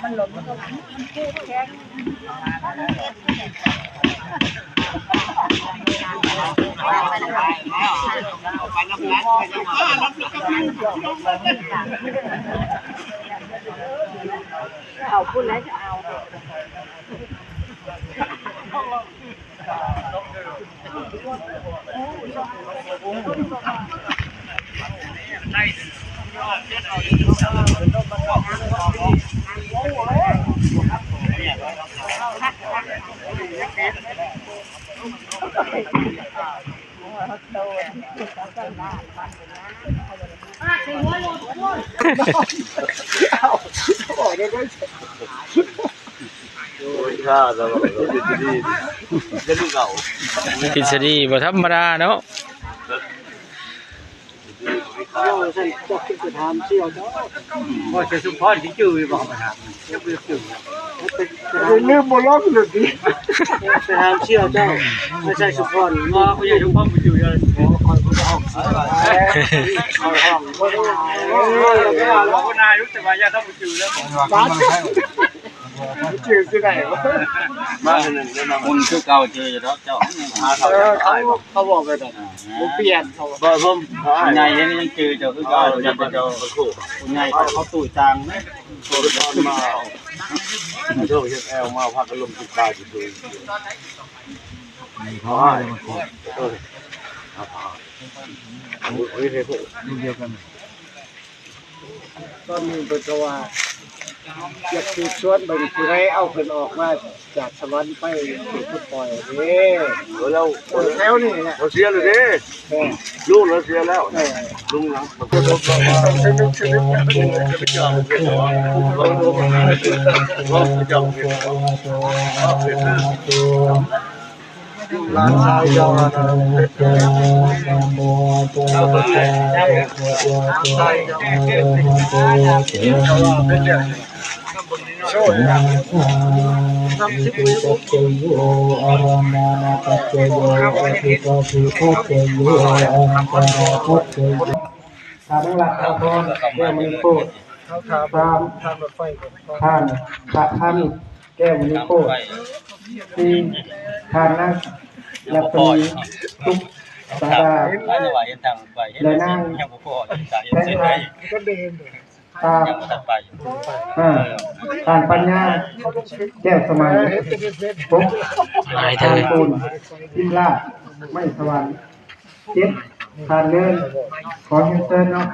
มันหล่นมันก็มันพูดแข็งเอาพูดแล้วจะเอาทฤษฎีบ่ธรรมดาเนาะว่าจะสุพรที่จืดบอกมาถามจะไปจืดลืมบ่ล็อกเลยดิไปถามเชี่ยวเจ้าไม่ใช่สุพรมาเขาอยากสุพรมาจืดเลยเราก็นายรู้แต่ว่าอยากเข้ามาจืดแล้วจืดที่ไหนวะมาหนึ่งคุณคือเก่าจืดแล้วเจ้าเขาบอกไปแต่ผมเปลี่ยนเขาบอกผมนายยังจืดเจ้าคือเก่าเจ้าคุณนายเขาตู่จางตัวตอนมาโชคเช็ดแอลมาพักอารมณ์ติดตาจุดเลยเขาให้มาขอโอ้ยเฮ้ยดูเดียวกันก็มีเป็นกว่าอยากสืบสวนบริสุทธิ์ให้เอาเพิ่นออกมาจากสวรรค์ไปสู่พุทธปล่อยเด้เราแล้วนี่เราเสียเลยเด้ลูกเราเสียแล้วลุงนะมันก็โดนมาใช้นึกชีวิตจะไปจ้างเพื่อนเราโดนมาเราไปจ้างเพื่อนร้านชายยาวนะโชว์นะทำสิ่งนี้ผมจะอยู่อารมณ์นาปัจเจโยปิโตปิโคเจโยอนันตระโคเจโยทางหลักทางแก้วมือโคตรทางรถไฟทางแก้วมือโคตรที่ทางนั่งและเป็นทุกสาราและนั่งตาการปัญญาแก้วสมัยปุ๊บทานปูนทิมลาไม่สวรรค์เจ็บทานเลื่อนขอเชิญเนาะ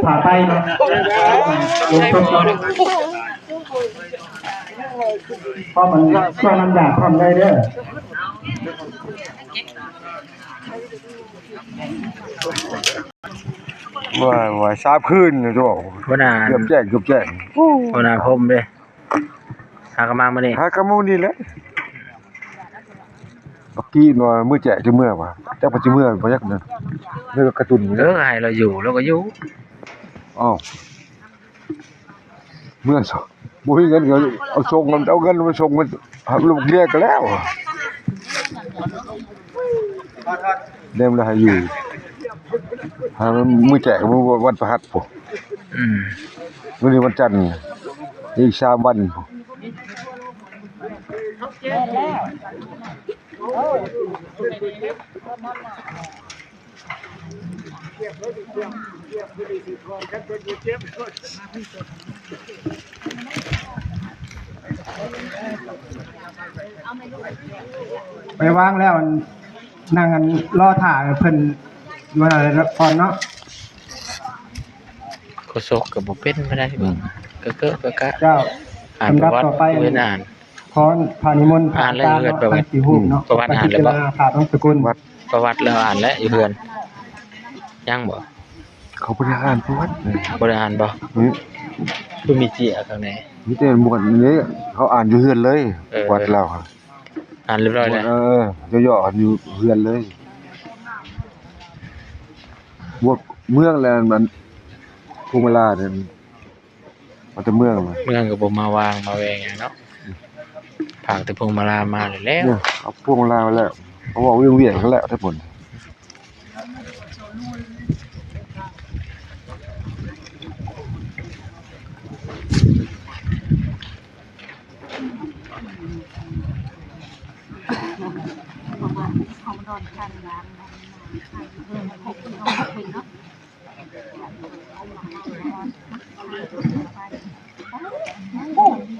ผ่าไปเนาะลงต้นเพราะมันช่วยมันอยากทำได้เด้อว่าทราบขึ้นนะจ๊ะหัวหน้าเกือบแจ้งหัวหน้าผมเด้หากมามื้อนี้หากมูนี่แหละเมื่อกี้ว่ามื้อแจกจะเมื่อว่ะจักบ่สิเมื่อบ่จักนั่นเรื่องกระตุ้นให้เราอยู่เราก็อยู่อ้าวเมื่อบ่มีเงินก็เอาส่งมันเอาเงินมาส่งมันลูกเรียกก็แล้วเล่มละให้อยู่หามื้อแจกมื้อวันพฤหัสพุ่นมื้อนี้วันจันทร์อีก3วันไปวางแล้วนั่งกันรอถ่ายเพิ่นว่าอะไรก่อนเนาะก็ซกก็บ่เป็นบ่ได้บ่ก็เจ้าอ่านประวัติเว้นอ่านพรพานิมนต์อ่านเลยเกิดประวัติเนาะประวัติอ่านแล้วบ่ขาต้องสกุลป ประวัติแล้วอ่านแล้วอยู่เพื่อนยังบ่ เขาบ่ได้อ่านประวัติเลย บ่ได้อ่านบ่ นี่ คือมีเจียข้างใน มีแต่หมวดนี้เขาอ่านอยู่เฮือนเลยวัดเราครับ อ่านเรียบร้อยแล้ว ย่อๆกันอยู่เฮือนเลยบวกเมืองแล้วมันภูมิลาเนี่ยมันจะเมืองมัน เมืองก็บ่มาวางมาแวงหยังเนาะผากแต่พวงมาลามาแล้ว เนี่ยเอาพวกลามาแล้วเขาบอกเวียงกันแล้วทั้งหมด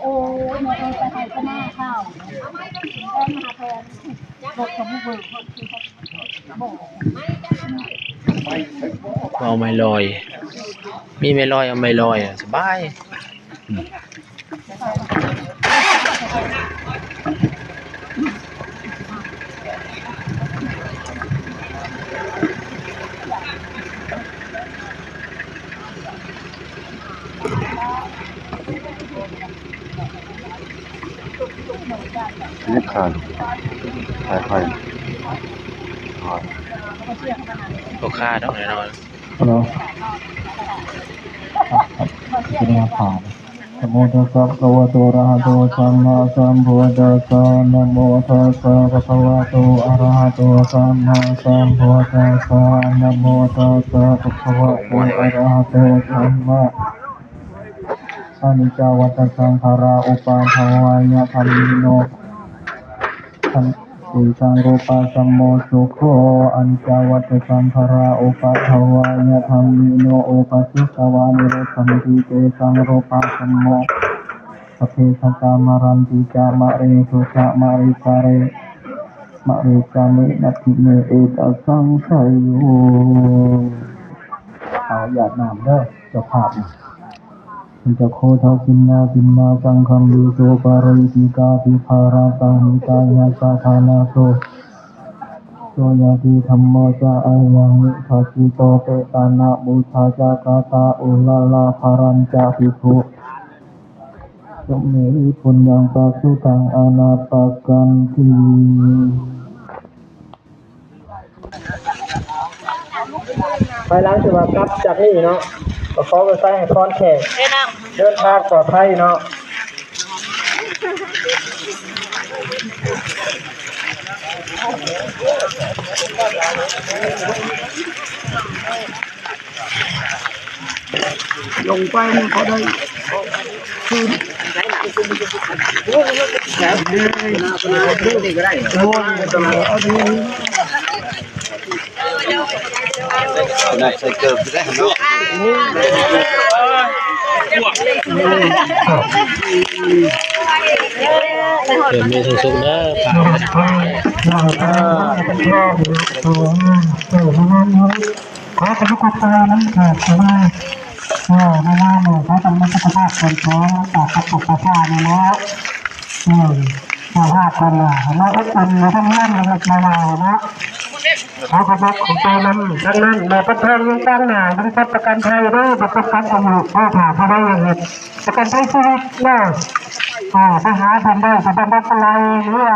โอ้ยแม่ไปให้ก็หน้าข้าวแอนมาแทนรถของมือเอาไม้ลอย มีไม้ลอยเอาไม้ลอยสบาย นี่ขาดสายไฟ บ่ค่าดอกแน่นอน ฮัลโหลเป็นแนวข่าวนะโมตัสสะภะคะวะโตอะระหะโตสัมมาสัมพุทธัสสะนะโมตัสสะภะคะวะโตอะระหะโตสัมมาสัมพุทธัสสะนะโมตัสสะภะคะวะโตอะระหะโตสัมมาอนิจจวัฏสังขาราอุปาทวายะธรรมิโนสังอิสังรูปะสัมโมสุโขอนิจจวัฏสังขาราอุปาทวายะธรรมิโนอุปสิสวานิโรธรรมติเตสังรูปะสัมโมสเพสังกามรันติจามะเรสุจามะริสาเรมะเรจามินัตถิเมเอตัสสังไสโยเอาหยาดน้ำเด้อเจ้าภาพจะโคทากินนาสังคัมวิโสปาริติกาภิภาราตังหิตายาสาธานาโสโสยาติธัมโมจะอายังนิทัสสิโตเปตานะบูชาจากาตาอุลาลาภารัญจาภิกขุสมเมหิปุญญังปัสสุตังอนาปกันติไปล้างถือว่ากลับจากนี่เนาะก็ขอไปใส่ให้พรแขกเดินทางปลอดภัยเนาะลงไปมันเขาได้คืนได้ใส่เกิบได้เนาะ เดี๋ยวมีสุขๆเด้อฝาก ขอสมุขตานั้นเกิดขึ้นมาเวลาหนูเขาทำมันสุขภาพคนท้องจากกระปุกกระชาเนี่ยนะสุขภาพคนละเราอบอุ่นเราทำงานเราหลับเรานะเขาขอบของตัวนั้นดังนั้นเราประเทศยังตั้งหนาทั้งประกันภัยด้วยประกันอายุพ่อผ่าพ่อได้ยังไงประกันภัยชีวิตเนาะไปหาทำได้สำหรับอะไรหรือว่า